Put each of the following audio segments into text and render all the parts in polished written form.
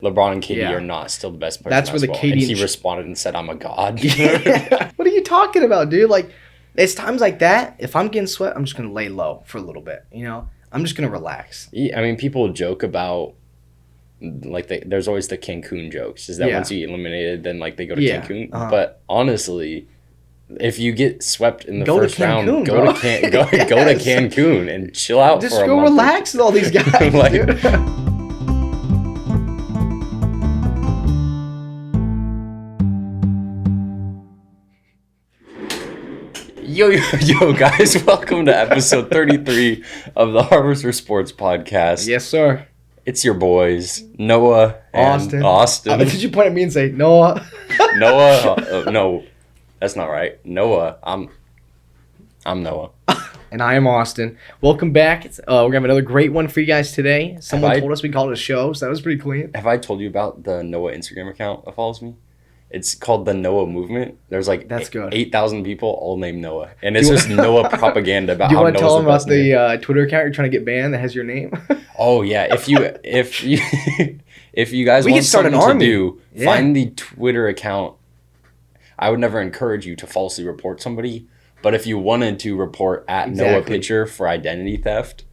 LeBron and KD are not still the best players. That's in where the basketball. KD and he responded and said, "I'm a god." Yeah. What are you talking about, dude? Like, it's times like that. If I'm getting swept, I'm just gonna lay low for a little bit. I'm just gonna relax. I mean, people joke about there's always the Cancun jokes. Is that once you get eliminated, then they go to Cancun? But honestly, if you get swept in the first round, go to Cancun and chill out just for a go month. Relax with all these guys. Dude. Yo, guys, welcome to episode 33 of the Harvester Sports Podcast. Yes, sir. It's your boys, Noah and Austin. Did you point at me and say, Noah? Noah? No, that's not right. Noah, I'm Noah. And I am Austin. Welcome back. We're going to have another great one for you guys today. Someone told us we called it a show, so that was pretty clean. Have I told you about the Noah Instagram account that follows me? It's called the Noah Movement. There's that's good. 8,000 people all named Noah. And it's just Noah propaganda about how Noah's the best. Do you want to tell them about the Twitter account you're trying to get banned that has your name? Oh, yeah. If you guys want something to do, find the Twitter account. I would never encourage you to falsely report somebody. But if you wanted to report at Noah Pitcher for identity theft,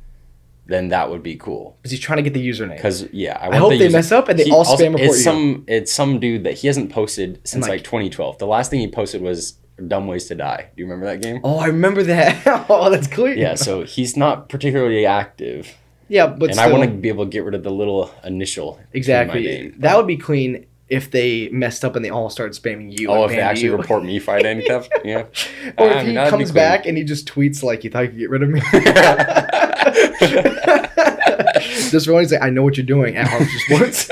then that would be cool. Because he's trying to get the username. Because, I hope they mess up and they all spam report you. It's some dude that he hasn't posted since 2012. The last thing he posted was Dumb Ways to Die. Do you remember that game? Oh, I remember that. Oh, that's clear. Yeah, so he's not particularly active. Yeah, but and I want to be able to get rid of the little initial. Exactly. In my name. That would be clean if they messed up and they all started spamming you. Oh, if they actually report me for identity theft? Yeah. Or if he comes back and he just tweets like, you thought you could get rid of me? Just for one, he's like, I know what you're doing at Harvester Sports.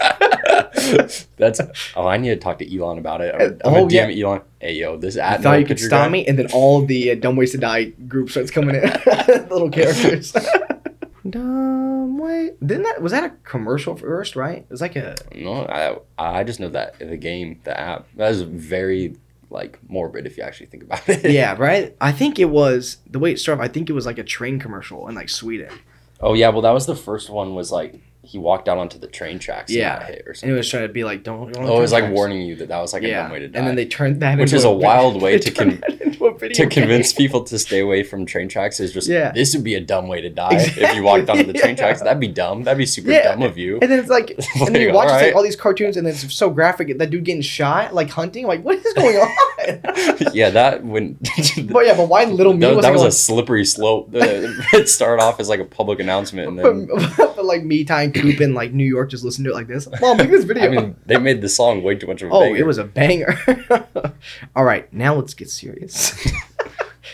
I need to talk to Elon about it. I'm gonna DM Elon. Hey, yo, this at thought you could stop me, and then all of the Dumb Ways to Die group starts coming in. Little characters. Dumb way. Was that a commercial first, right? It was like a... No, I just know that the game, the app, that is very morbid if you actually think about it. Yeah, right? I think it was, the way it started, I think it was like a train commercial in Sweden. Oh, yeah, well, that was the first one was he walked out onto the train tracks and got hit or something. And it was trying to be don't it was warning you that was a dumb way to die. And then they turned that which is a wild way to convince people to stay away from train tracks is just, this would be a dumb way to die if you walked onto the train tracks. That'd be dumb. That'd be super dumb of you. And then it's and then you watch all these cartoons and it's so graphic, that dude getting shot, hunting, what is going on? Yeah, that when... but why Little Me that was a slippery slope. It started off as a public announcement and then... But me tying Coop in New York just listen to it like this. Mom, make this video. I mean, they made the song way too much of a banger. Oh, it was a banger. All right, now let's get serious.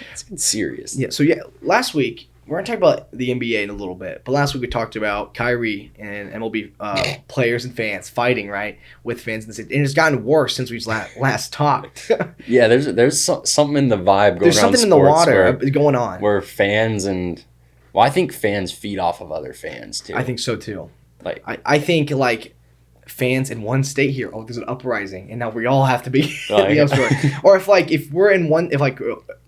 Let's get serious. Yeah, so last week, we're going to talk about the NBA in a little bit, but last week we talked about Kyrie and MLB players and fans fighting, right, with fans in the city. And it's gotten worse since we last talked. Yeah, there's something in the vibe going on. There's something in the water going on. Where fans and... Well, I think fans feed off of other fans, too. I think so, too. I think, fans in one state here, there's an uprising, and now we all have to be Or if we're in one...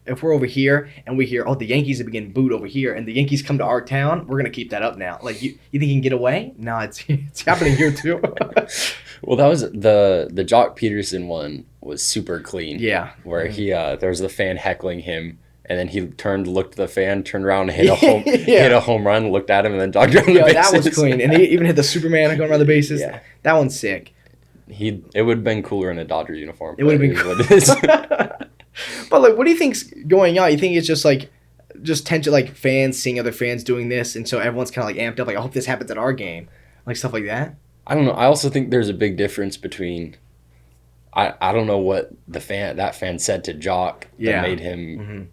If we're over here and we hear, the Yankees have been booed over here, and the Yankees come to our town, we're going to keep that up now. You think you can get away? No, it's happening here, too. Well, that was the Jock Peterson one was super clean. Yeah. Where he there was the fan heckling him. And then he looked at the fan, turned around, and hit a home run, looked at him, and then jogged around the bases. That was clean. And he even hit the Superman going around the bases. Yeah. That one's sick. It would have been cooler in a Dodger uniform. It would have been cool. But what do you think's going on? You think it's just tension, fans seeing other fans doing this, and so everyone's kind of amped up, I hope this happens at our game, stuff like that? I don't know. I also think there's a big difference between... I don't know what that fan said to Jock that made him...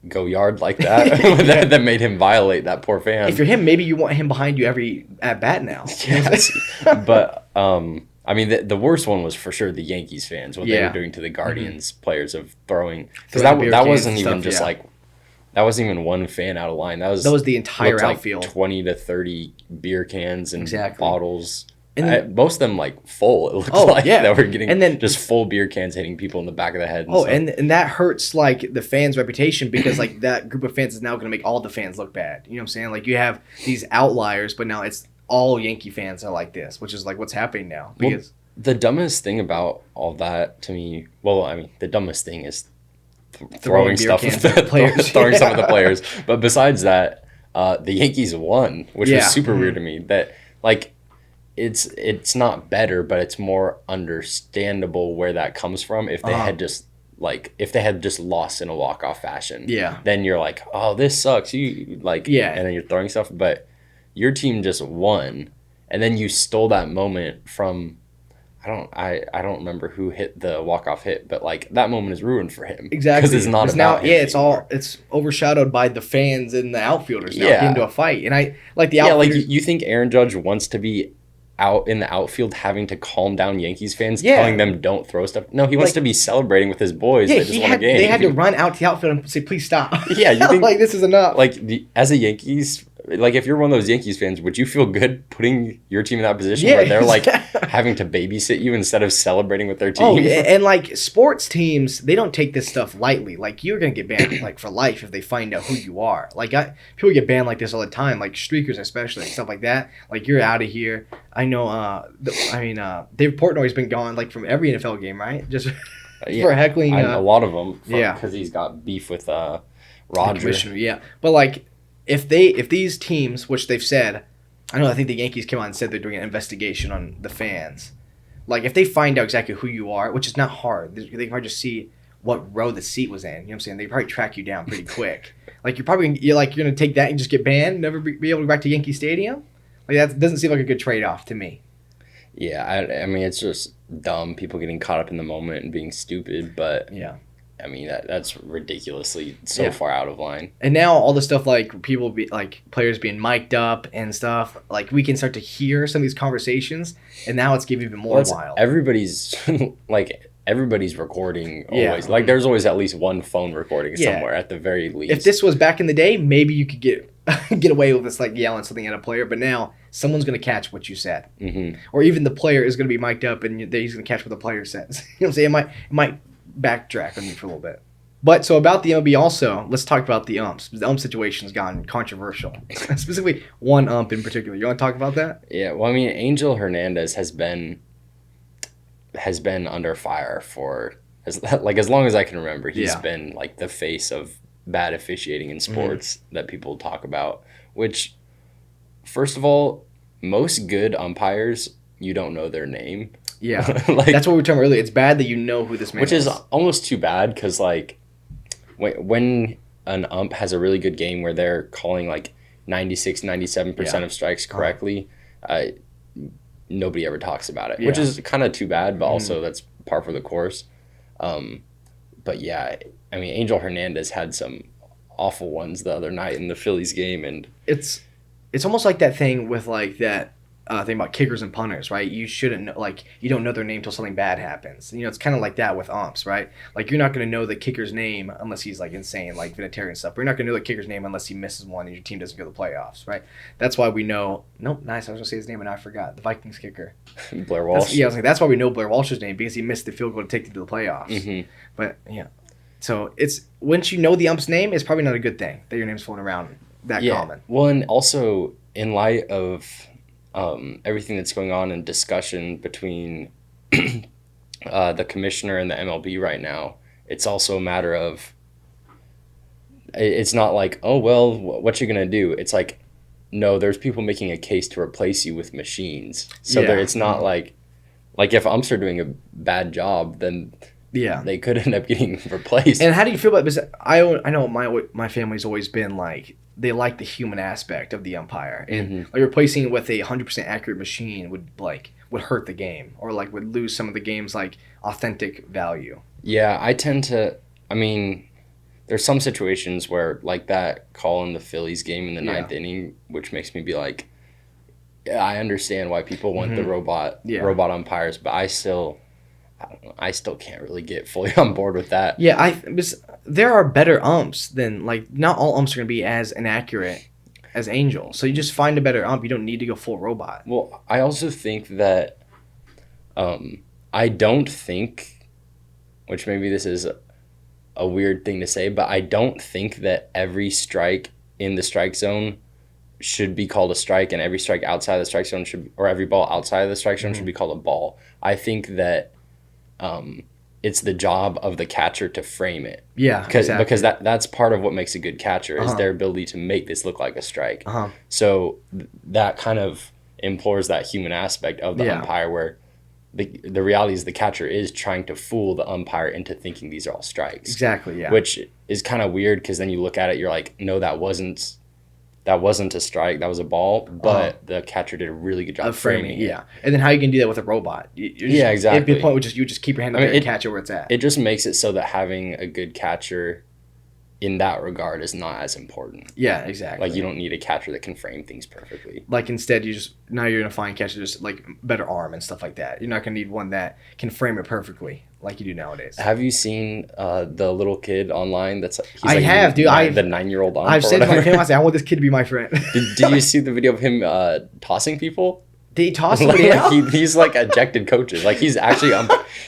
go yard like that that made him violate that poor fan. If you're him, maybe you want him behind you every at bat now. Yes. But I mean the worst one was for sure the Yankees fans, what they were doing to the Guardians players of throwing, because that wasn't even just that wasn't even one fan out of line. That was the entire outfield. 20 to 30 beer cans and bottles. And then, most of them full. It looked that were getting and then, just full beer cans hitting people in the back of the head. And that hurts the fans' reputation because that group of fans is now going to make all the fans look bad. You know what I'm saying? You have these outliers, but now it's all Yankee fans are like this, which is like what's happening now. Because the dumbest thing about all that to me, the dumbest thing is throwing stuff at the players. Throwing stuff at the players. But besides that, the Yankees won, which was super weird to me. That like it's not better, but it's more understandable where that comes from. If they had just lost in a walk-off fashion, then you're like, oh, this sucks. You and then you're throwing stuff. But your team just won, and then you stole that moment from. I don't remember who hit the walk-off hit, but like that moment is ruined for him. Exactly. Because it's not about him anymore. It's overshadowed by the fans and the outfielders now getting into a fight. And I like the outfielders. Yeah, like you think Aaron Judge wants to be out in the outfield having to calm down Yankees fans, telling them don't throw stuff. No, he wants to be celebrating with his boys that just won a game. They had to run out to the outfield and say, please stop. Yeah, you think like this is enough. Like as a Yankees, like if you're one of those Yankees fans, would you feel good putting your team in that position where they're like having to babysit you instead of celebrating with their team? Oh, yeah. And like sports teams, they don't take this stuff lightly. Like you're gonna get banned like for life if they find out who you are. Like people get banned like this all the time, like streakers especially, stuff like that. Like you're out of here. I know. Dave Portnoy's been gone like from every NFL game, right? Just for heckling. A lot of them. Because he's got beef with Roger. Yeah, but like. If these teams, which they've said, I think the Yankees came out and said they're doing an investigation on the fans. Like, if they find out exactly who you are, which is not hard, they can probably just see what row the seat was in. You know what I'm saying? They probably track you down pretty quick. Like, you're going to take that and just get banned, never be able to go back to Yankee Stadium? Like, that doesn't seem like a good trade-off to me. Yeah, I mean, it's just dumb, people getting caught up in the moment and being stupid, but... Yeah. I mean, that's ridiculously so far out of line. And now all the stuff like players being mic'd up and stuff, like we can start to hear some of these conversations, and now it's getting even more wild. Everybody's recording always. Like there's always at least one phone recording somewhere at the very least. If this was back in the day, maybe you could get away with this like yelling something at a player, but now someone's going to catch what you said. Mm-hmm. Or even the player is going to be mic'd up and he's going to catch what the player says. You know what I'm saying? It might backtrack on you for a little bit. But so about the MLB also, let's talk about the umps. The ump situation has gone controversial. Specifically one ump in particular. You want to talk about that? Yeah, well, I mean, Angel Hernandez has been under fire for as long as I can remember. He's been like the face of bad officiating in sports that people talk about, which first of all, most good umpires, you don't know their name. Yeah, that's what we were talking about earlier. It's bad that you know who this man is. Which is almost too bad because, like, when an ump has a really good game where they're calling, like, 96, 97% of strikes correctly, nobody ever talks about it, which is kind of too bad, but also that's par for the course. But, yeah, I mean, Angel Hernandez had some awful ones the other night in the Phillies game. And it's almost like that thing with, like, that thing about kickers and punters, right? You shouldn't know, like, you don't know their name till something bad happens. You know, it's kind of like that with umps, right? Like, you're not going to know the kicker's name unless he's, like, insane, like Vinatieri stuff. But you're not going to know the kicker's name unless he misses one and your team doesn't go to the playoffs, right? That's why we know... Nope, nice. I was going to say his name and I forgot. The Vikings kicker. Blair Walsh. I was like, that's why we know Blair Walsh's name, because he missed the field goal to take them to the playoffs. Mm-hmm. But, yeah. So, it's... Once you know the ump's name, it's probably not a good thing that your name's floating around that common. Well, and also, in light of... everything that's going on in discussion between the commissioner and the MLB right now, it's also a matter of, it's not like, oh, well, what you going to do? It's like, no, there's people making a case to replace you with machines. So it's not like if umps are doing a bad job, then they could end up getting replaced. And how do you feel about this? I know my family's always been like, they like the human aspect of the umpire, and like replacing it with a 100% accurate machine would hurt the game, or like would lose some of the game's like authentic value. Yeah, I tend to. I mean, there's some situations where like that call in the Phillies game in the ninth inning, which makes me be like, yeah, I understand why people want the robot umpires, but I still can't really get fully on board with that. Yeah, there are better umps than, like, not all umps are going to be as inaccurate as Angel. So you just find a better ump. You don't need to go full robot. Well, I also think that, I don't think, which maybe this is a weird thing to say, but I don't think that every strike in the strike zone should be called a strike, and every strike outside the strike zone or every ball outside of the strike zone should be called a ball. I think that it's the job of the catcher to frame it. Yeah, exactly. Because that's part of what makes a good catcher is their ability to make this look like a strike. So that kind of implores that human aspect of the umpire, where the reality is the catcher is trying to fool the umpire into thinking these are all strikes. Exactly, yeah. Which is kind of weird because then you look at it, you're like, no, that wasn't a strike, that was a ball, but the catcher did a really good job of framing it. Yeah, and then how you can do that with a robot? Exactly. The point would you just keep your hand up there and catch it where it's at. It just makes it so that having a good catcher in that regard is not as important. Yeah, exactly. Like, you don't need a catcher that can frame things perfectly. Like, instead, you're going to find catchers just, like, better arm and stuff like that. You're not going to need one that can frame it perfectly like you do nowadays. Have you seen the little kid online the 9-year-old ump? I've said to my family, I want this kid to be my friend. Did you see the video of him tossing people? Did he toss somebody else? He's like ejected coaches. Like, he's actually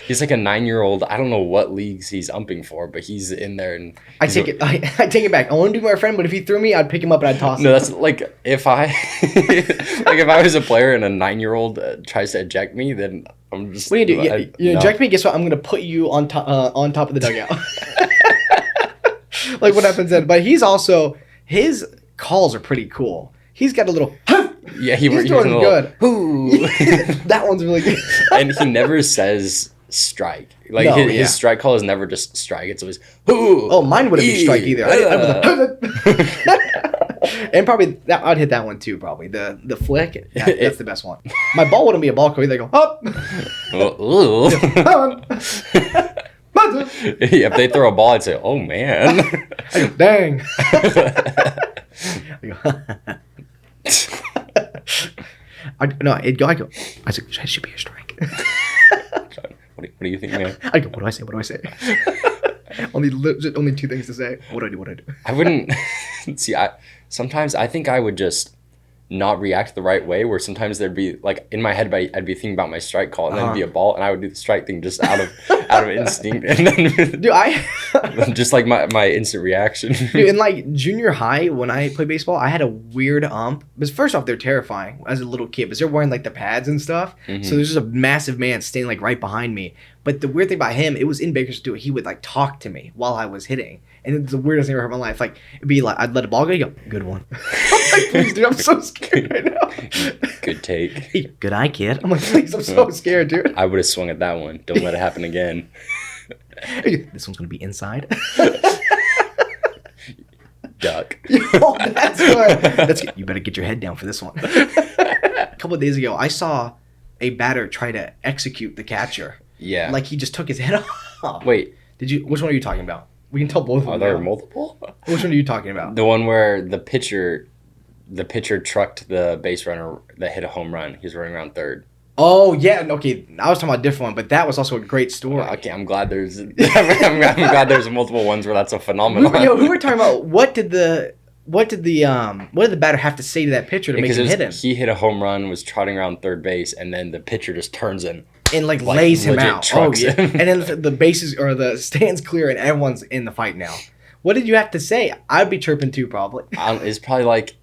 he's like a 9-year-old. I don't know what leagues he's umping for, but he's in there. And I take it back. I want to be my friend, but if he threw me, I'd pick him up and I'd toss him. No, that's like if I if I was a player and a 9-year-old tries to eject me, then I'm just. What do you do? You eject me. Guess what? I'm gonna put you on top of the dugout. Like, what happens then? But his calls are pretty cool. He's got a little. Yeah, he's doing good. That one's really good. And he never says strike. Like, his strike call is never just strike. It's always hoo. Oh, mine wouldn't be strike either. And probably I'd hit that one too. Probably the flick. That's the best one. My ball wouldn't be a ball call either. I go up. If they throw a ball, I'd say, "Oh man!" I go, dang. I go. I said, it should be a strike. What do you think, man? I go, what do I say? Only two things to say. What do I do? I wouldn't see. Sometimes I think I would just not react the right way. Where sometimes there'd be like in my head, I'd be thinking about my strike call, and then it'd be a ball, and I would do the strike thing just out of instinct, and then just like my instant reaction. Dude, in like junior high when I played baseball, I had a weird ump. Because first off, they're terrifying as a little kid, because they're wearing like the pads and stuff. Mm-hmm. So there's just a massive man standing like right behind me. But the weird thing about him, it was in Bakersfield. He would like talk to me while I was hitting. And it's the weirdest thing I've ever heard in my life. Like, it'd be like, I'd let a ball go, you go, good one. I'm like, please, dude, I'm so scared right now. Good take. Hey, good eye, kid. I'm like, please, I'm so scared, dude. I would have swung at that one. Don't let it happen again. This one's going to be inside. Duck. Oh, that's good. You better get your head down for this one. A couple of days ago, I saw a batter try to execute the catcher. Yeah. Like, he just took his head off. Wait. Which one are you talking about? We can tell both of them. Are there multiple? Which one are you talking about? The one where the pitcher trucked the base runner that hit a home run. He was running around third. Oh yeah, okay. I was talking about a different one, but that was also a great story. Okay, I'm glad there's multiple ones where that's a phenomenon. We were talking about what did the batter have to say to that pitcher to make him hit him? He hit a home run, was trotting around third base, and then the pitcher just turns in. And like lays him out. Oh yeah. And then the bases or the stands clear and everyone's in the fight now. What did you have to say? I'd be chirping too, probably. It's probably like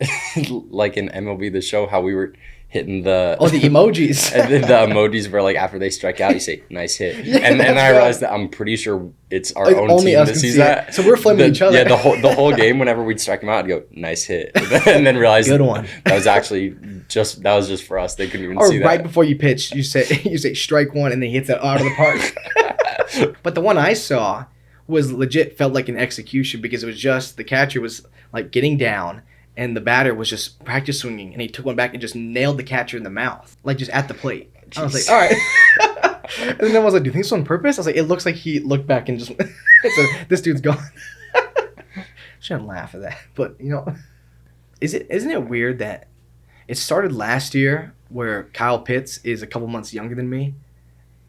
in MLB The Show how we were hitting the emojis. And then the emojis were like after they strike out, you say nice hit. Yeah, and I realized that I'm pretty sure it's our own team that sees that. So we're flaming each other. Yeah, the whole game whenever we'd strike them out, I'd go nice hit, and then realize good one. That was just for us. They couldn't even see that. Or right before you pitch, you say strike one, and then he hits it out of the park. But the one I saw was legit felt like an execution because it was just the catcher was like getting down. And the batter was just practice swinging, and he took one back and just nailed the catcher in the mouth, like just at the plate. Jeez. I was like, all right. And then I was like, do you think it's on purpose? I was like, it looks like he looked back and just said, this dude's gone. Shouldn't laugh at that, but isn't it weird that it started last year where Kyle Pitts is a couple months younger than me?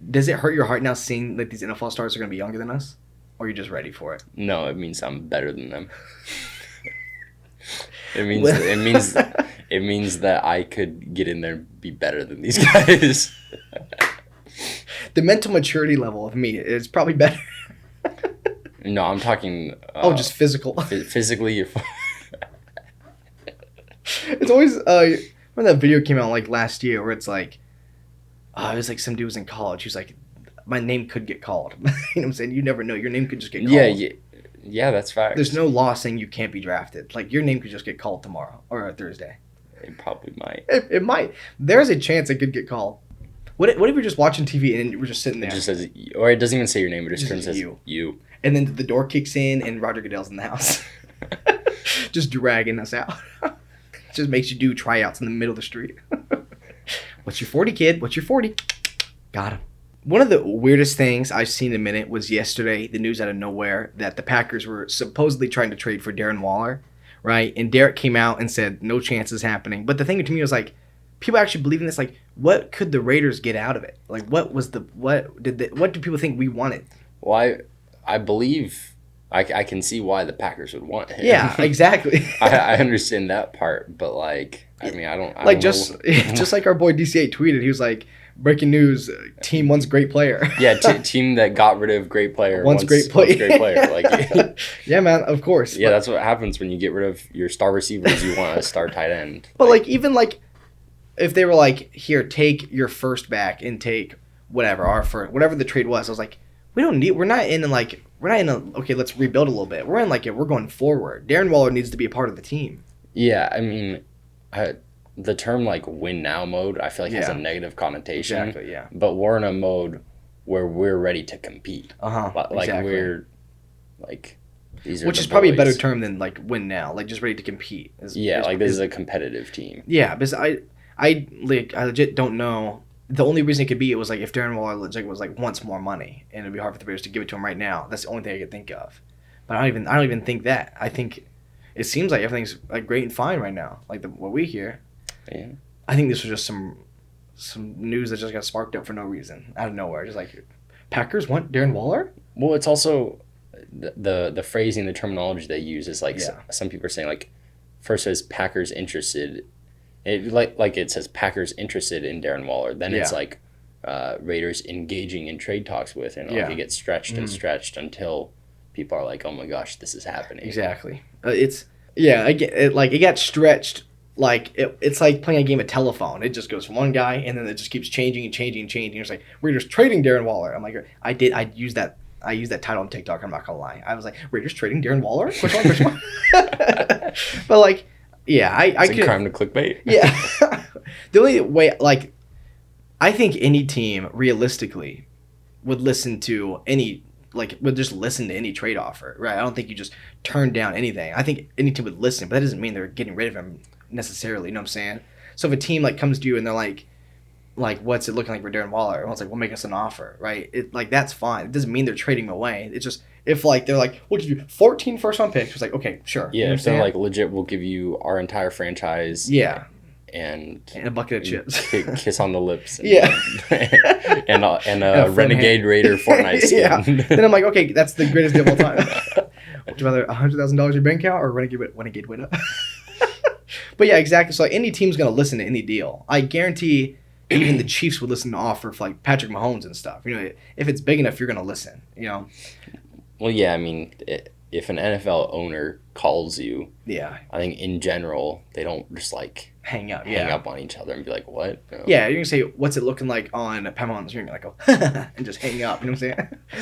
Does it hurt your heart now seeing that these NFL stars are going to be younger than us, or are you just ready for it? No, it means I'm better than them. It means that I could get in there and be better than these guys. The mental maturity level of me is probably better. No, I'm talking. Just physical. Physically, It's always when that video came out like last year where it's like, it was like some dude was in college. He was like, my name could get called. You know what I'm saying? You never know. Your name could just get called. Yeah, that's fact. There's no law saying you can't be drafted. Like, your name could just get called tomorrow or Thursday. It probably might. It might. There's a chance it could get called. What if you're just watching TV and we're just sitting there? It just says, or it doesn't even say your name. It just turns says you. And then the door kicks in and Roger Goodell's in the house. Just dragging us out. Just makes you do tryouts in the middle of the street. What's your 40, kid? What's your 40? Got him. One of the weirdest things I've seen in a minute was yesterday, the news out of nowhere, that the Packers were supposedly trying to trade for Darren Waller, right? And Derek came out and said, no chance is happening. But the thing to me was like, people actually believe in this. Like, what could the Raiders get out of it? Like, what do people think we wanted? Well, I believe I can see why the Packers would want him. Yeah, exactly. I understand that part, but like, I mean, I don't like just like our boy DC8 tweeted. He was like, breaking news, team wants great player. Yeah, team that got rid of great player wants great player. Like, yeah, man, of course. Yeah, that's what happens when you get rid of your star receivers. You want a star tight end. But like even like if they were like, here, take your first back and take whatever whatever the trade was. I was like, we're not in okay, let's rebuild a little bit. We're in like we're going forward. Darren Waller needs to be a part of the team. Yeah, I mean, the term like win now mode, I feel like has a negative connotation. Exactly, yeah. But we're in a mode where we're ready to compete. Like exactly. We're like these are which is probably a better term than like win now, like just ready to compete. This is a competitive team. Yeah, because I legit don't know. The only reason it could be, it was like if Darren Waller legit was like wants more money and it'd be hard for the Bears to give it to him right now. That's the only thing I could think of. But I don't even think that. I think it seems like everything's like great and fine right now. Like what we hear. Yeah. I think this was just some news that just got sparked up for no reason out of nowhere. Just like Packers want Darren Waller. Well, it's also the phrasing, the terminology they use is like some people are saying like first says Packers interested. It like it says Packers interested in Darren Waller. Then it's like Raiders engaging in trade talks with him. Like it gets stretched and stretched until people are like, oh my gosh, this is happening. Exactly. I get it. Like it got stretched. Like it's like playing a game of telephone. It just goes from one guy and then it just keeps changing and changing and changing. It's like Raiders trading Darren Waller. I'm like, I used that title on TikTok. I'm not gonna lie. I was like, Raiders trading Darren Waller? Which one? But like, yeah, it's a crime to clickbait. Yeah. The only way, like, I think any team realistically would would just listen to any trade offer, right? I don't think you just turn down anything. I think any team would listen, but that doesn't mean they're getting rid of him necessarily. You know what I'm saying? So if a team like comes to you and they're like, what's it looking like for Darren Waller? And it's like, well, make us an offer, right? It like that's fine. It doesn't mean they're trading him away. It's just if like they're like, we'll give you 14 first-round picks. It's like, okay, sure. Yeah, if they're like legit, we'll give you our entire franchise. Yeah. And a bucket of chips. Kiss on the lips. And, and a Renegade Raider Fortnite skin. Yeah. Then I'm like, okay, that's the greatest deal of all time. Would you rather $100,000 in your bank account or Renegade winner? But yeah, exactly. So like, any team's gonna listen to any deal. I guarantee even the Chiefs would listen to offer for like Patrick Mahomes and stuff. You know, if it's big enough, you're gonna listen. You know. Well, yeah. I mean, if an NFL owner calls you, I think in general they don't just like hang up on each other and be like, what? No. Yeah, you're gonna say, what's it looking like on Pat Mahomes? You're gonna like, oh, and just hang up. You know what I'm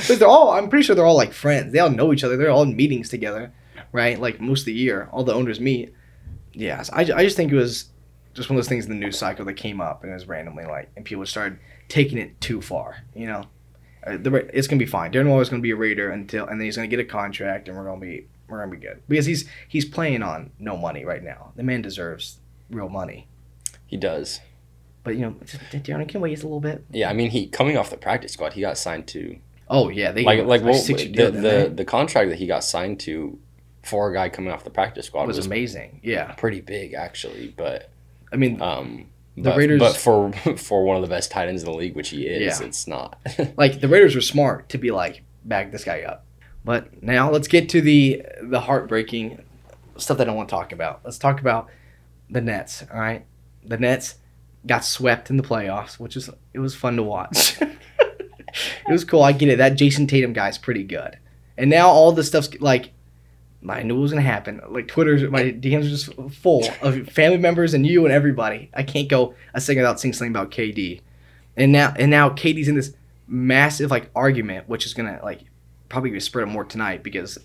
saying? But I'm pretty sure they're all like friends. They all know each other. They're all in meetings together, right? Like most of the year, all the owners meet. Yeah, so I just think it was just one of those things in the news cycle that came up and it was randomly like, and people started taking it too far. You know, it's gonna be fine. Darren Waller's gonna be a Raider and then he's gonna get a contract and we're gonna be good because he's playing on no money right now. The man deserves real money. He does. But you know, Darren can wait a little bit. Yeah, I mean, he coming off the practice squad, he got signed to. Oh yeah, the contract that he got signed to for a guy coming off the practice squad was amazing. Yeah, pretty big actually. But I mean, the Raiders, but for one of the best tight ends in the league, which he is, it's not. Like the Raiders were smart to be like, bag this guy up. But now let's get to the heartbreaking stuff that I don't want to talk about. Let's talk about the Nets. All right, the Nets got swept in the playoffs, it was fun to watch. It was cool. I get it. That Jason Tatum guy's pretty good. And now all the stuff's like, I knew it was gonna happen. Like Twitter's, my DMs are just full of family members and you and everybody. I can't go a second without saying something about KD. And now KD's in this massive like argument, which is gonna like probably be spread more tonight because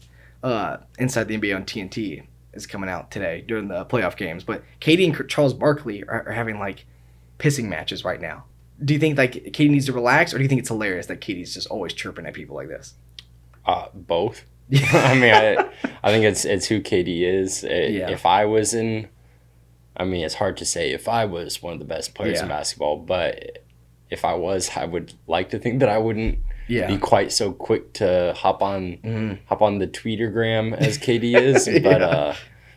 Inside the NBA on TNT is coming out today during the playoff games. But KD and Charles Barkley are having like pissing matches right now. Do you think like KD needs to relax, or do you think it's hilarious that KD's just always chirping at people like this? Both. I mean, I think it's who KD is. If I was in, I mean, it's hard to say if I was one of the best players in basketball, but if I was, I would like to think that I wouldn't be quite so quick to hop on the Tweetergram as KD is.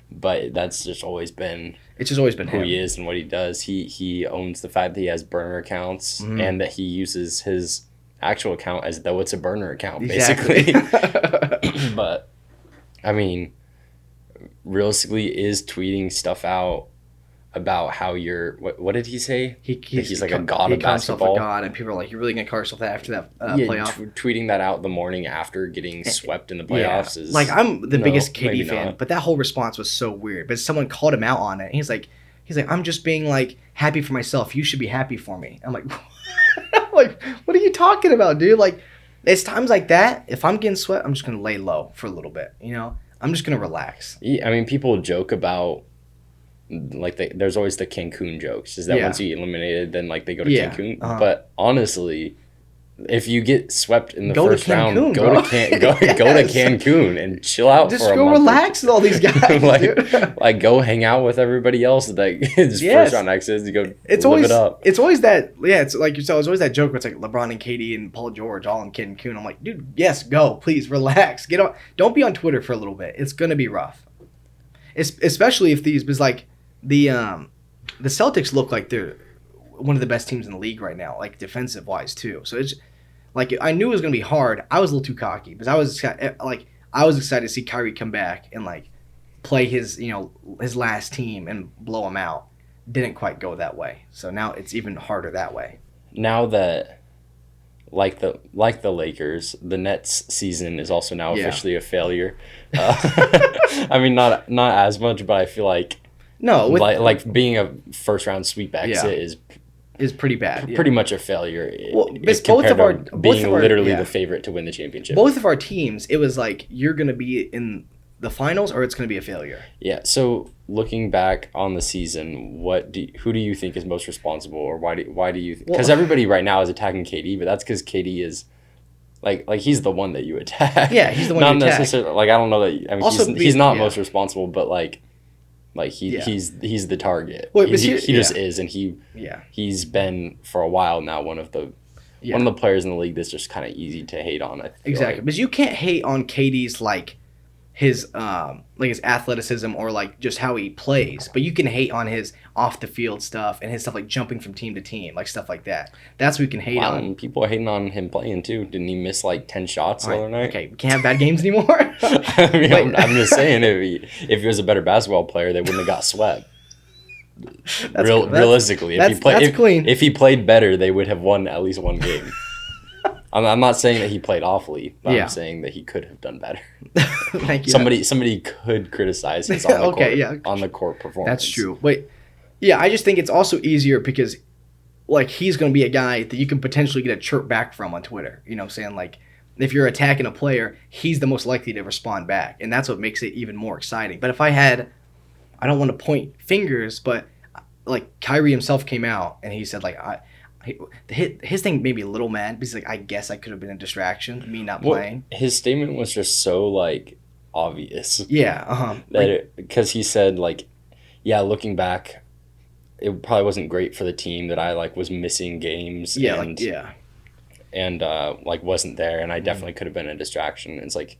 But that's just always been. It's just always been who he is and what he does. He owns the fact that he has burner accounts and that he uses his actual account as though it's a burner account, basically. But I mean, realistically, is tweeting stuff out about how you're what did he say? He's like a god of basketball. A god, and people are like, "You're really gonna call yourself that after that playoff?" Tweeting that out the morning after getting swept in the playoffs is like, I'm the biggest KD fan, but that whole response was so weird. But someone called him out on it. And he's like, "I'm just being like happy for myself. You should be happy for me." I'm like, like, what are you talking about, dude? Like, it's times like that. If I'm getting swept, I'm just gonna lay low for a little bit. You know, I'm just gonna relax. I mean, people joke about. Like there's always the Cancun jokes. Is that once you get eliminated, then like they go to Cancun. But honestly, if you get swept in the first round, go to Cancun and chill out for a month. Just go relax with all these guys. like go hang out with everybody else that is first round exits. You go live it up. It's always that. Yeah, it's like you said. It's always that joke where it's like LeBron and KD and Paul George all in Cancun. I'm like, dude, yes, go, please relax. Get on. Don't be on Twitter for a little bit. It's gonna be rough. Especially if because like. The Celtics look like they're one of the best teams in the league right now, like defensive wise too. So it's like I knew it was gonna be hard. I was a little too cocky because I was excited to see Kyrie come back and like play his his last team and blow him out. Didn't quite go that way. So now it's even harder that way. Now that like the Lakers, the Nets season is also now officially a failure. I mean, not as much, but I feel like. No, like being a first round sweep exit is pretty bad. Pretty much a failure. Well, compared to being literally the favorite to win the championship. Both of our teams, it was like you're gonna be in the finals or it's gonna be a failure. Yeah. So looking back on the season, who do you think is most responsible, or why do you? Because everybody right now is attacking KD, but that's because KD is. Like he's the one that you attack. Yeah, he's the one. Not necessarily. Like I don't know that. I mean, also, he's not most responsible, but like he's the target. Well, he just is, and he's been for a while now one of the players in the league that's just kind of easy to hate on. Exactly, because you can't hate on KD's his athleticism or like just how he plays, but you can hate on his off the field stuff and his stuff like jumping from team to team, like stuff like that. That's what you can hate on. And people are hating on him playing too. Didn't he miss like 10 shots the other night? Okay, we can't have bad games anymore. I mean, I'm just saying if he was a better basketball player, they wouldn't have got swept. Realistically, if he played better, they would have won at least one game. I'm not saying that he played awfully, but I'm saying that he could have done better. Thank you. Somebody could criticize his on the court performance. That's true. But yeah, I just think it's also easier because like he's going to be a guy that you can potentially get a chirp back from on Twitter. You know what I'm saying? Like if you're attacking a player, he's the most likely to respond back, and that's what makes it even more exciting. But if I don't want to point fingers, but like Kyrie himself came out and he said like his thing made me a little mad because like I guess I could have been a distraction, me not playing. His statement was just so like obvious. Yeah, because he said like, yeah, looking back, it probably wasn't great for the team that I like was missing games. And wasn't there, and I definitely could have been a distraction. It's like,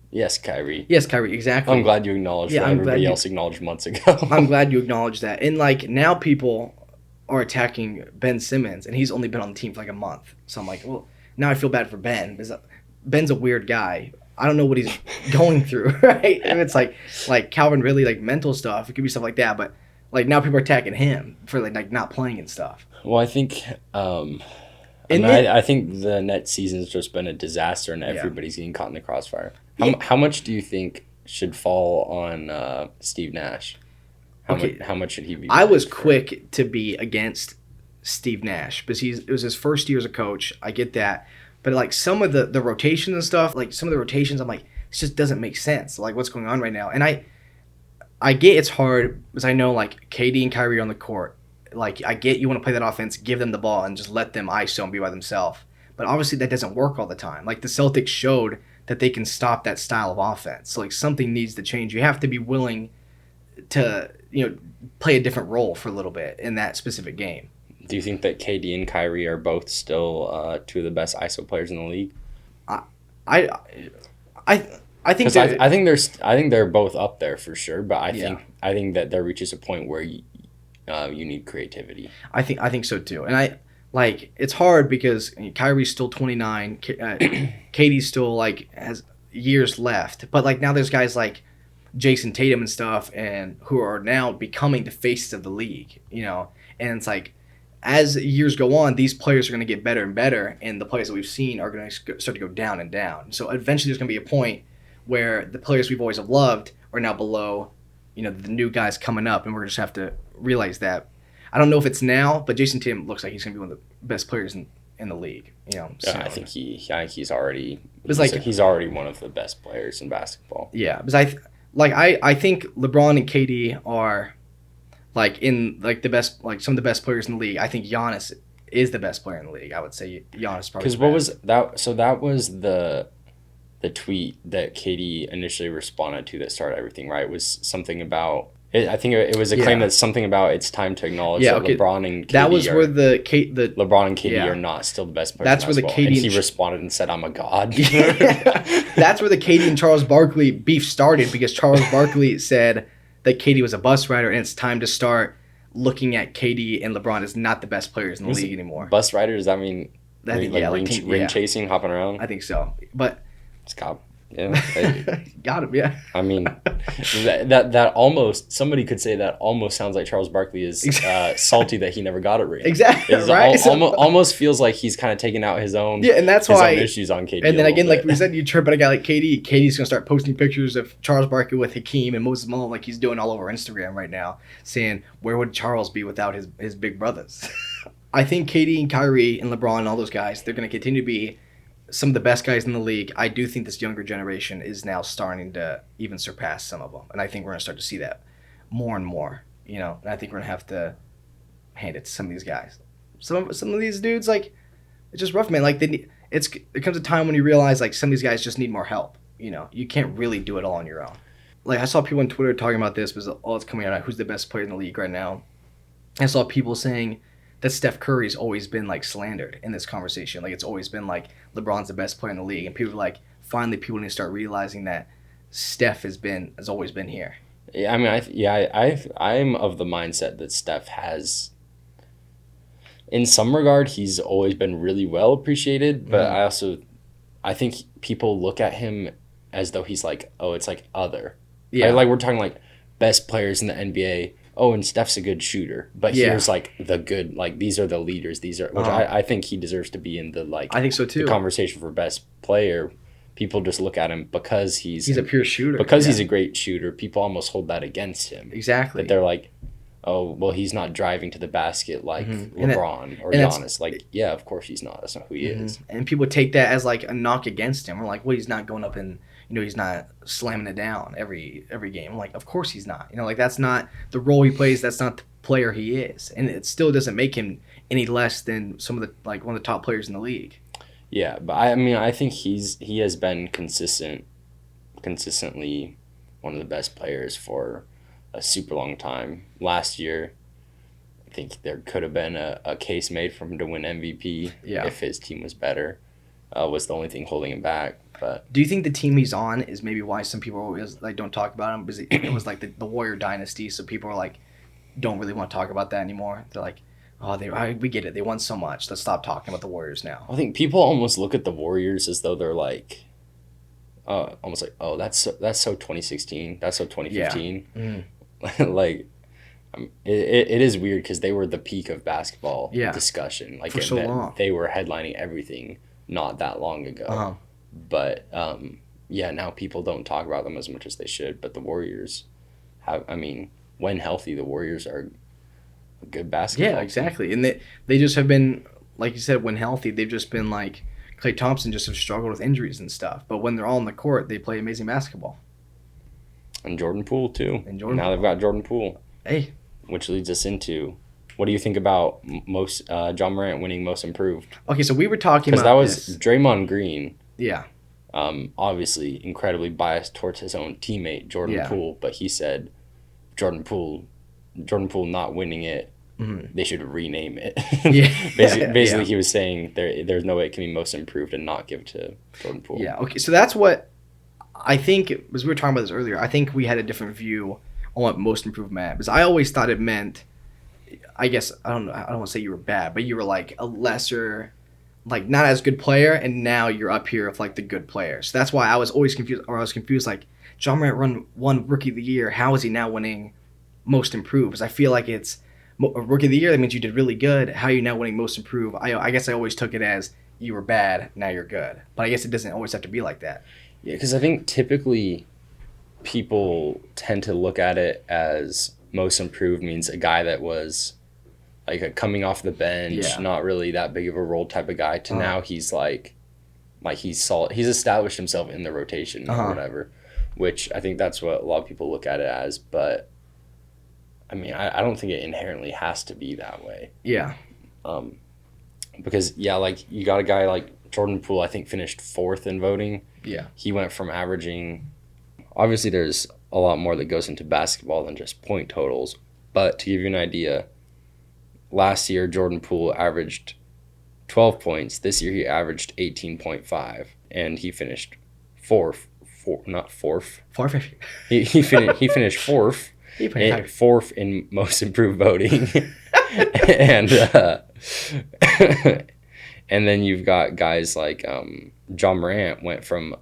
yes, Kyrie. Yes, Kyrie. Exactly. I'm glad you acknowledged what everybody else acknowledged months ago. I'm glad you acknowledged that, and like now people are attacking Ben Simmons, and he's only been on the team for like a month. So I'm like, well, now I feel bad for Ben because Ben's a weird guy. I don't know what he's going through, right? And it's like Calvin Ridley, like mental stuff. It could be stuff like that, but like now people are attacking him for like not playing and stuff. Well, I think I think the Nets season's just been a disaster, and everybody's getting caught in the crossfire. How much do you think should fall on Steve Nash? How much should he be? I was quick to be against Steve Nash because it was his first year as a coach. I get that. But like some of the rotations and stuff, like some of the rotations, I'm like, it just doesn't make sense. Like what's going on right now? And I get it's hard because I know like KD and Kyrie are on the court. Like I get you want to play that offense, give them the ball and just let them ISO and be by themselves. But obviously that doesn't work all the time. Like the Celtics showed that they can stop that style of offense. So like something needs to change. You have to be willing to, play a different role for a little bit in that specific game. Do you think that KD and Kyrie are both still two of the best ISO players in the league? I think they're both up there for sure, but I think that there reaches a point where you need creativity. I think so too, and it's hard because Kyrie's still 29, KD's still has years left, but now there's guys like Jason Tatum and stuff, and who are now becoming the faces of the league, and it's as years go on, these players are going to get better and better, and the players that we've seen are going to start to go down and down. So eventually there's going to be a point where the players we've always have loved are now below, the new guys coming up, and we're going to just have to realize that. I don't know if it's now, but Jason Tatum looks like he's going to be one of the best players in the league. So. Yeah, I think he's already one of the best players in basketball. Yeah, because I think LeBron and KD are in the best, some of the best players in the league. I think Giannis is the best player in the league. I would say Giannis probably. Because what was that? So that was the tweet that KD initially responded to that started everything, right? It was something about. I think it was a claim that's something about it's time to acknowledge that LeBron and KD that was where the LeBron and KD are not still the best players. That's where the KD and he responded and said, "I'm a god." That's where the KD and Charles Barkley beef started because Charles Barkley said that KD was a bus rider, and it's time to start looking at KD and LeBron as not the best players in the league anymore. Bus rider, does that mean ring chasing, hopping around? I think so, but it's cop. Yeah, got him. Yeah, I mean, that almost, somebody could say that almost sounds like Charles Barkley is salty that he never got a ring. Exactly, right? Almost feels like he's kind of taking out his own and that's why issues on KD. And then again, like we said, you trip at a guy like KD. KD's gonna start posting pictures of Charles Barkley with Hakeem and Moses Malone, like he's doing all over Instagram right now, saying where would Charles be without his big brothers? I think KD and Kyrie and LeBron and all those guys, they're gonna continue to be some of the best guys in the league. I do think this younger generation is now starting to even surpass some of them. And I think we're going to start to see that more and more, and I think we're going to have to hand it to some of these guys. Some of these dudes, it's just rough, man. It comes a time when you realize, some of these guys just need more help. You can't really do it all on your own. I saw people on Twitter talking about this because all it's coming out, who's the best player in the league right now. I saw people saying that Steph Curry's always been slandered in this conversation. It's always been LeBron's the best player in the league, and people are finally people need to start realizing that Steph has always been here. Yeah, I mean, I'm of the mindset that Steph has, in some regard, he's always been really well appreciated, but I think people look at him as though he's it's other. Yeah, we're talking best players in the NBA. Oh, and Steph's a good shooter, but here's the good, these are the leaders. These are, which I think he deserves to be in the I think so too. The conversation for best player. People just look at him because he's a pure shooter. Because he's a great shooter, people almost hold that against him. Exactly. That they're oh, well, he's not driving to the basket like LeBron or Giannis. Yeah, of course he's not. That's not who he is. And people take that as a knock against him. We're well, he's not going up and he's not slamming it down every game. Of course he's not. That's not the role he plays. That's not the player he is. And it still doesn't make him any less than some of the one of the top players in the league. Yeah, but I think he has been consistently one of the best players for a super long time. Last year, I think there could have been a case made for him to win MVP if his team was better. Was the only thing holding him back. But do you think the team he's on is maybe why some people always don't talk about him? Because it was the Warrior dynasty, so people are don't really want to talk about that anymore. They're we get it. They won so much. Let's stop talking about the Warriors now. I think people almost look at the Warriors as though they're almost oh, that's so 2016. That's so 2015. Yeah. It is weird because they were the peak of basketball discussion. Like for so long. They were headlining everything not that long ago. Uh-huh. But now people don't talk about them as much as they should. But the Warriors when healthy, the Warriors are a good basketball team. Yeah, exactly. And they just have been, like you said, when healthy, they've just been like Klay Thompson just have struggled with injuries and stuff. But when they're all on the court, they play amazing basketball. And Jordan Poole, too. Now they've got Jordan Poole. Hey. Which leads us into, what do you think about John Morant winning Most Improved? Okay, so we were talking about because that was Draymond Green. Yeah. Obviously incredibly biased towards his own teammate, Jordan Poole. But he said Jordan Poole not winning it, they should rename it. Basically, he was saying there's no way it can be Most Improved and not give to Jordan Poole. Yeah, okay. So that's what I think, as we were talking about this earlier, I think we had a different view on what Most Improved meant. Because I always thought it meant, I guess, I don't want to say you were bad, but you were like a lesser, like not as good player, and now you're up here with like the good players. So that's why I was always confused, like, John Morant won Rookie of the Year. How is he now winning Most Improved? Because I feel like it's a Rookie of the Year. That means you did really good. How are you now winning Most Improved? I guess I always took it as you were bad, now you're good. But I guess it doesn't always have to be like that. Yeah, because I think typically people tend to look at it as Most Improved means a guy that was like a coming off the bench, not really that big of a role type of guy, to now he's like he's solid. He's established himself in the rotation or whatever. Which I think that's what a lot of people look at it as, but I mean, I don't think it inherently has to be that way. Yeah. Because, like, you got a guy like Jordan Poole, I think, finished 4th in voting. Yeah. He went from averaging... Obviously, there's a lot more that goes into basketball than just point totals, but to give you an idea, last year, Jordan Poole averaged 12 points. This year, he averaged 18.5, and he finished fourth. He finished fourth. Fourth in Most Improved voting, and then you've got guys like John Morant went from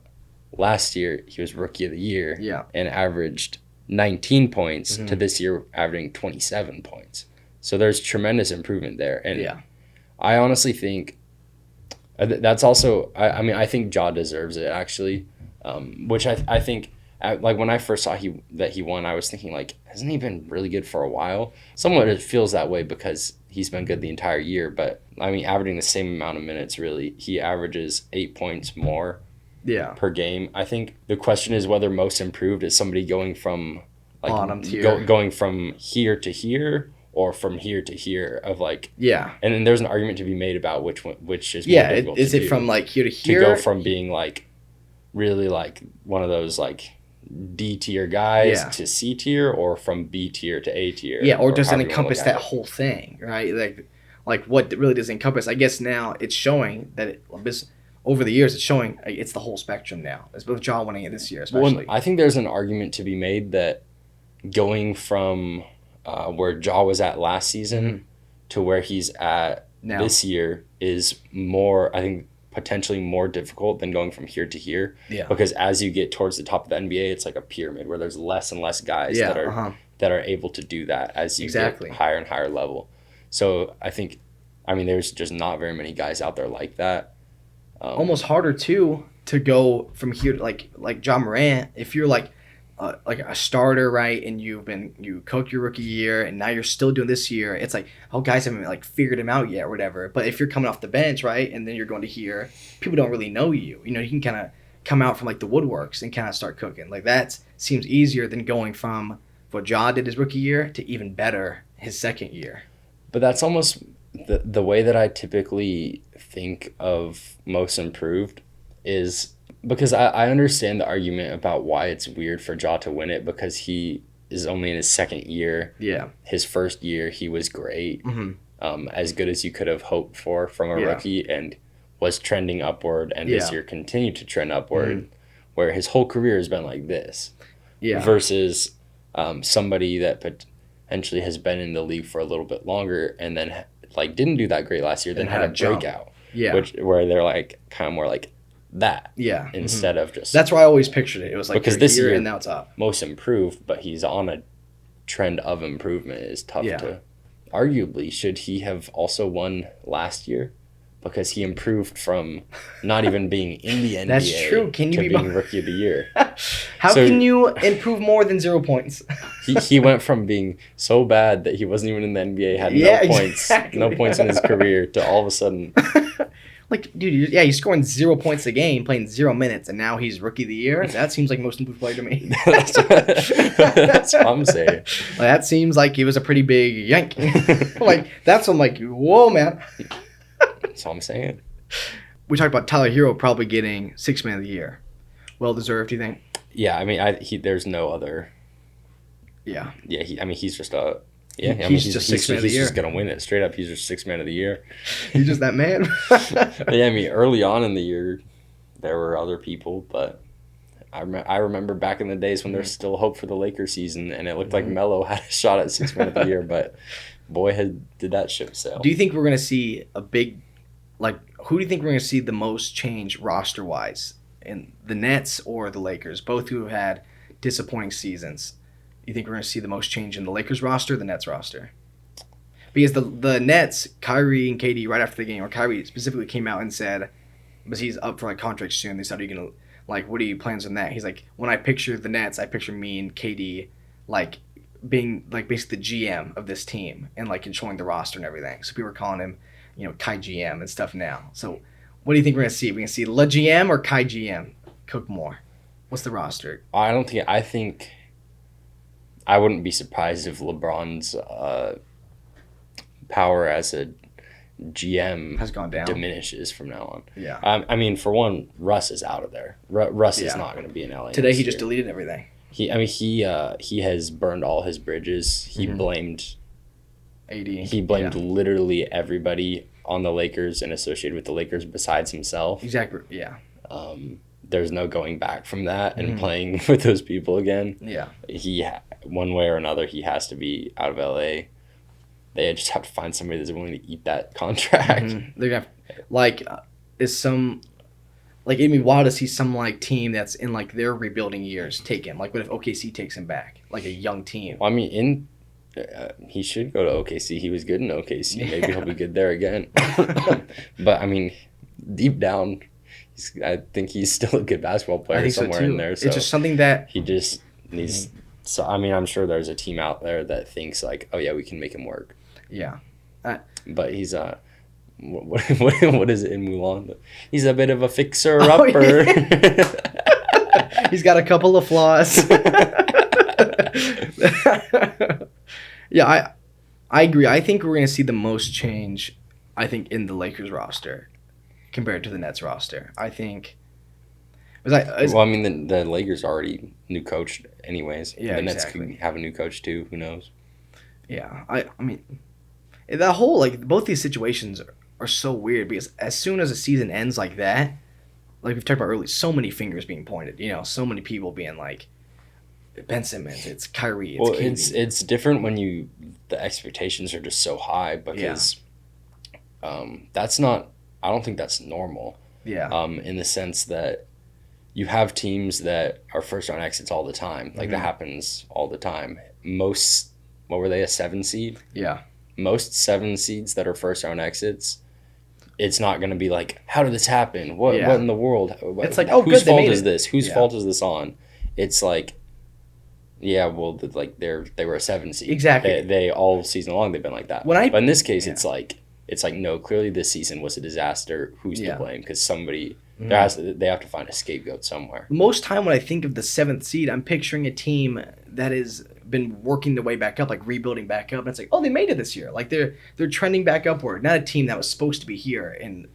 last year he was Rookie of the Year, and averaged 19 points to this year averaging 27 points. So there's tremendous improvement there, and I honestly think that's also I think Ja deserves it actually. Which I think, like when I first saw that he won, I was thinking like, hasn't he been really good for a while? Somewhat it feels that way because he's been good the entire year, but I mean, averaging the same amount of minutes, really, he averages 8 points more per game. I think the question is whether Most Improved is somebody going from like bottom tier, going from here to here, or from here to here of like and then there's an argument to be made about which is more difficult is to it do, from like here to here, to go from being like really like one of those like D tier guys to C tier, or from B tier to A tier. Yeah, or does it encompass that whole thing, right? Like what really does it encompass? I guess now it's showing that over the years it's showing it's the whole spectrum now. It's both Ja winning it this year, especially. Well, I think there's an argument to be made that going from where Ja was at last season to where he's at now, this year is more, I think, potentially more difficult than going from here to here. Yeah. Because as you get towards the top of the NBA, it's like a pyramid where there's less and less guys that are able to do that as you get higher and higher level. So I think, there's just not very many guys out there like that. Almost harder too to go from here to like John Morant. If you're like a starter, right, and you cooked your rookie year, and now you're still doing this year, it's like, oh, guys haven't like figured him out yet or whatever. But if you're coming off the bench, right, and then you're going to here, people don't really know you. You can kind of come out from like the woodworks and kind of start cooking. Like that seems easier than going from what Ja did his rookie year to even better his second year. But that's almost the way that I typically think of Most Improved is because I understand the argument about why it's weird for Ja to win it, because he is only in his second year. Yeah. His first year, he was great. As good as you could have hoped for from a rookie, and was trending upward, and this year continued to trend upward, where his whole career has been like this. Yeah. Versus somebody that potentially has been in the league for a little bit longer and then like didn't do that great last year, then had a breakout. Yeah. Where they're like kind of more like that. Yeah. Instead of just. That's where I always pictured it. It was like because this year and now it's up. Most Improved, but he's on a trend of improvement is tough to. Arguably, should he have also won last year? Because he improved from not even being in the NBA That's true. Can you to being Rookie of the Year. How can you improve more than 0 points? he went from being so bad that he wasn't even in the NBA, had no points in his career, to all of a sudden. Like, dude, he's scoring 0 points a game, playing 0 minutes, and now he's Rookie of the Year? That seems like most improved player to me. That's what I'm saying. That seems like he was a pretty big Yankee. Like, that's what I'm like, whoa, man. That's all I'm saying. We talked about Tyler Hero probably getting Sixth Man of the Year. Well deserved, do you think? Yeah, I mean, there's no other. Yeah. Yeah, he's just a. Yeah, he's just Sixth Man of the Year. He's just gonna win it straight up. He's just Sixth Man of the Year. He's just that man. Yeah, I mean, early on in the year, there were other people, but I remember back in the days when there's still hope for the Lakers season, and it looked like Melo had a shot at Sixth Man of the Year, but boy, did that ship sail. Do you think we're gonna see a big? Like, who do you think we're going to see the most change roster-wise? In the Nets or the Lakers? Both who have had disappointing seasons. You think we're going to see the most change in the Lakers roster or the Nets roster? Because the Nets, Kyrie and KD, right after the game, or Kyrie specifically came out and said, because he's up for like contract soon, they said, are you going to, like, what are your plans on that? He's like, when I picture the Nets, I picture me and KD, like, being, like, basically the GM of this team and, like, controlling the roster and everything. So people are calling him, Kai GM and stuff now. So what do you think we're going to see? We're going to see Le GM or Kai GM cook more? What's the roster? I think I wouldn't be surprised if LeBron's power as a GM has gone down, diminishes from now on. Yeah. I mean, for one, Russ is out of there. Russ is not going to be in LA. Today he just deleted everything. He has burned all his bridges. He blamed AD. He blamed literally everybody on the Lakers and associated with the Lakers besides himself. Exactly. Yeah. There's no going back from that and playing with those people again. Yeah. One way or another, he has to be out of LA. They just have to find somebody that's willing to eat that contract. They're gonna it'd be wild to see some like team that's in like their rebuilding years take him. Like, what if OKC takes him back, like a young team? Well, I mean, he should go to OKC. He was good in OKC. Maybe he'll be good there again. But I mean, deep down, I think he's still a good basketball player somewhere in there. So it's just something that he just needs. So I mean, I'm sure there's a team out there that thinks like, oh yeah, we can make him work. Yeah. But he's what is it in Mulan? He's a bit of a fixer-upper. Yeah. He's got a couple of flaws. Yeah, I agree. I think we're going to see the most change, in the Lakers roster compared to the Nets roster. I think... Well, I mean, the Lakers already new coach anyways. Yeah, the Nets could have a new coach too. Who knows? Yeah, I mean, that whole, like, both these situations are so weird because as soon as a season ends like that, like we've talked about earlier, so many fingers being pointed, so many people being like, Ben Simmons, it's Kyrie, it's different when the expectations are just so high because that's not, I don't think that's normal. Yeah. In the sense that you have teams that are first round exits all the time. Like that happens all the time. Most, what were they, a 7 seed? Yeah. Most 7 seeds that are first round exits, it's not going to be like, how did this happen? What in the world? It's like, whose fault is this? Whose fault is this on? It's like, yeah, well, they were a 7 seed. Exactly. They all season long they've been like that. But in this case, it's like no. Clearly, this season was a disaster. Who's to blame? Because somebody they have to find a scapegoat somewhere. Most time when I think of the 7th seed, I'm picturing a team that has been working their way back up, like rebuilding back up. And it's like, oh, they made it this year. Like they're trending back upward. Not a team that was supposed to be here and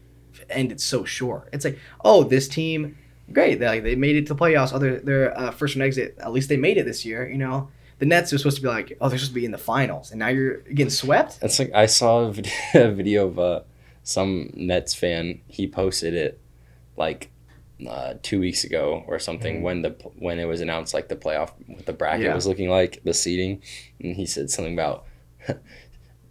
ended so short. It's like, oh, this team. Great, they made it to the playoffs. Their first round exit, at least they made it this year. The Nets are supposed to be like, oh, they're supposed to be in the finals, and now you're getting swept. That's like I saw a video of some Nets fan. He posted it like 2 weeks ago or something when it was announced like the playoff, what the bracket was looking like, the seeding, and he said something about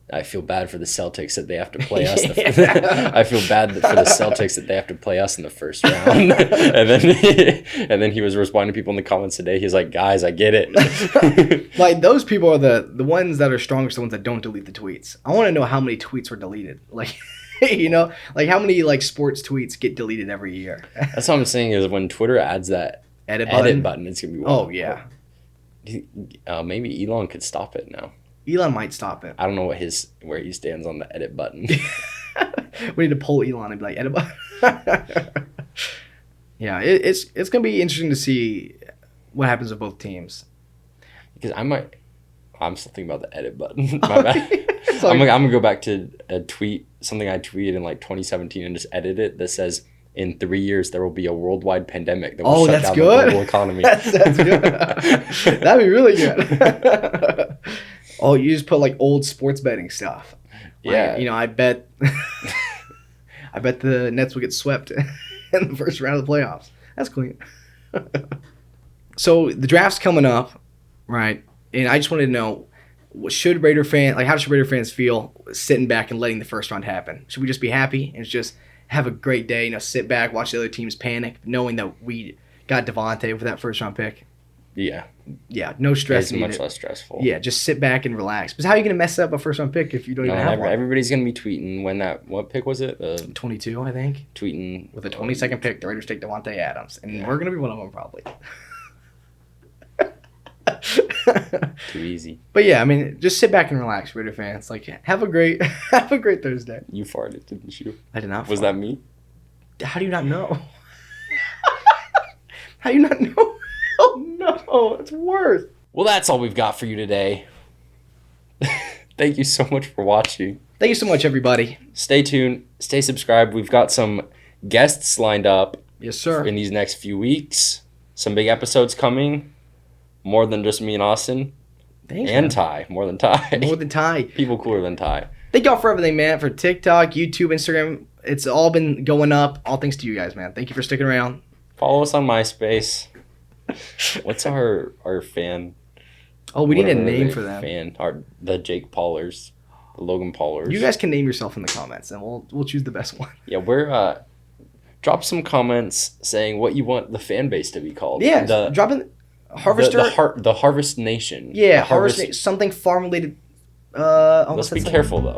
I feel bad for the Celtics that they have to play us. I feel bad for the Celtics that they have to play us in the first round. and then he was responding to people in the comments today. He's like, guys, I get it. Like, those people are the ones that are strongest, the ones that don't delete the tweets. I want to know how many tweets were deleted. Like, you know, like how many like sports tweets get deleted every year. That's what I'm saying is when Twitter adds that edit button, it's going to be wild. Oh, yeah. Maybe Elon could stop it now. Elon might stop it. I don't know where he stands on the edit button. We need to pull Elon and be like, edit button. Yeah, it's gonna be interesting to see what happens with both teams. Because I'm still thinking about the edit button. My bad. I'm gonna go back to something I tweeted in like 2017 and just edit it that says, in 3 years there will be a worldwide pandemic that will shut down the global economy. That's good. That'd be really good. Oh, you just put like old sports betting stuff. Yeah. Like, you know, I bet the Nets will get swept in the first round of the playoffs. That's clean. So the draft's coming up, right? And I just wanted to know, how should Raider fans feel sitting back and letting the first round happen? Should we just be happy and just have a great day, you know, sit back, watch the other teams panic, knowing that we got Devontae with that first round pick? Yeah. Yeah, no stress. It's much less stressful. Yeah, just sit back and relax. Because how are you going to mess up a first round pick if you don't even have one? Everybody's going to be tweeting what pick was it? 22, I think. Tweeting. With the 22nd pick, the Raiders take Devontae Adams. And we're going to be one of them probably. Too easy. But yeah, I mean, just sit back and relax, Raider fans. Like, have a great Thursday. You farted, didn't you? I did not. Was that me? How do you not know? How do you not know? Oh no, it's worse. Well, that's all we've got for you today. Thank you so much for watching. Thank you so much, everybody. Stay tuned. Stay subscribed. We've got some guests lined up. Yes, sir. In these next few weeks. Some big episodes coming. More than just me and Austin. Thanks, and man. Ty. More than Ty. More than Ty. People cooler than Ty. Thank y'all for everything, man. For TikTok, YouTube, Instagram. It's all been going up. All thanks to you guys, man. Thank you for sticking around. Follow us on MySpace. What's our fan? Oh, we need a name for them. The Jake Paulers, the Logan Paulers. You guys can name yourself in the comments, and we'll choose the best one. Yeah, we're drop some comments saying what you want the fan base to be called. Yeah, drop in Harvester. The Harvest Nation. Yeah, Harvest something farm related. Let's be careful though.